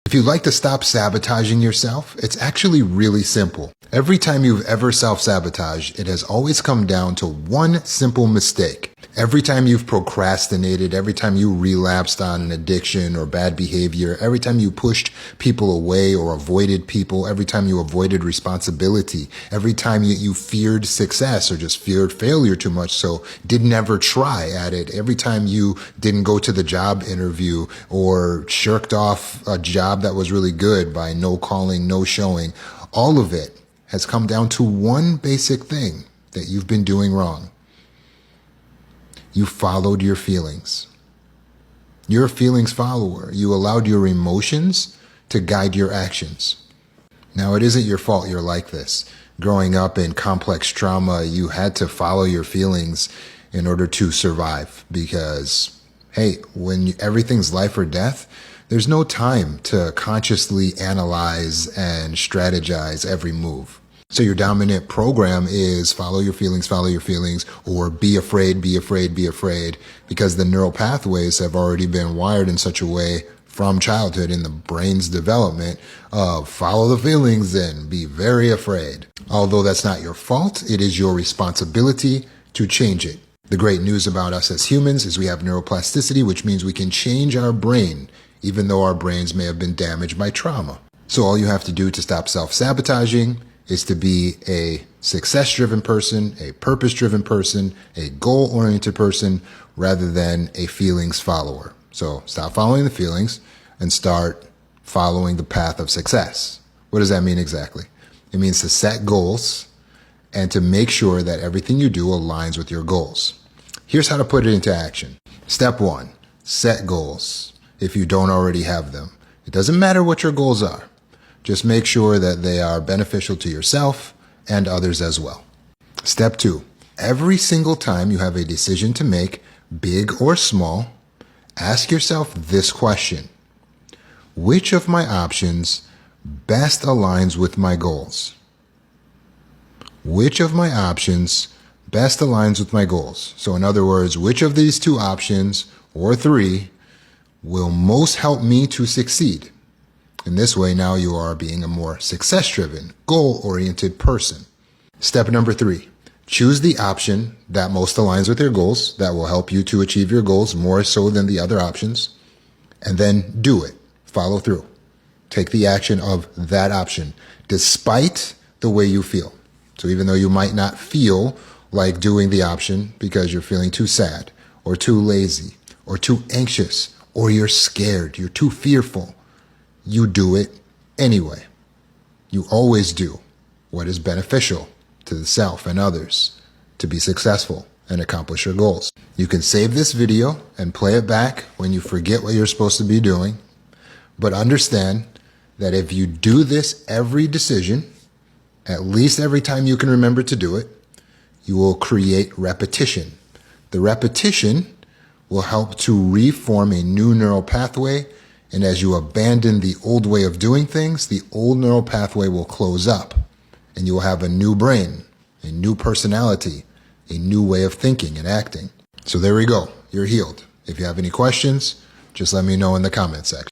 If you'd like to stop sabotaging yourself, it's actually really simple. Every time you've ever self-sabotaged, it has always come down to one simple mistake. Every time you've procrastinated, every time you relapsed on an addiction or bad behavior, every time you pushed people away or avoided people, every time you avoided responsibility, every time you feared success or just feared failure too much, so didn't ever try at it, every time you didn't go to the job interview or shirked off a job that was really good by no calling, no showing, all of it has come down to one basic thing that you've been doing wrong. You followed your feelings. You're a feelings follower. You allowed your emotions to guide your actions. Now, it isn't your fault you're like this. Growing up in complex trauma, you had to follow your feelings in order to survive because, hey, when everything's life or death, there's no time to consciously analyze and strategize every move. So your dominant program is follow your feelings, or be afraid, be afraid, be afraid, because the neural pathways have already been wired in such a way from childhood in the brain's development of follow the feelings and be very afraid. Although that's not your fault, it is your responsibility to change it. The great news about us as humans is we have neuroplasticity, which means we can change our brain, even though our brains may have been damaged by trauma. So all you have to do to stop self-sabotaging is to be a success-driven person, a purpose-driven person, a goal-oriented person, rather than a feelings follower. So stop following the feelings and start following the path of success. What does that mean exactly? It means to set goals and to make sure that everything you do aligns with your goals. Here's how to put it into action. Step 1, set goals if you don't already have them. It doesn't matter what your goals are. Just make sure that they are beneficial to yourself and others as well. Step 2, every single time you have a decision to make, big or small, ask yourself this question: which of my options best aligns with my goals? Which of my options best aligns with my goals? So in other words, which of these 2 options or 3 will most help me to succeed? In this way, now you are being a more success-driven, goal-oriented person. Step number 3, choose the option that most aligns with your goals, that will help you to achieve your goals more so than the other options, and then do it. Follow through. Take the action of that option, despite the way you feel. So even though you might not feel like doing the option because you're feeling too sad, or too lazy, or too anxious, or you're scared, you're too fearful, you do it anyway. You always do what is beneficial to the self and others to be successful and accomplish your goals. You can save this video and play it back when you forget what you're supposed to be doing, but understand that if you do this every decision, at least every time you can remember to do it, you will create repetition. The repetition will help to reform a new neural pathway. And as you abandon the old way of doing things, the old neural pathway will close up and you will have a new brain, a new personality, a new way of thinking and acting. So there we go. You're healed. If you have any questions, just let me know in the comment section.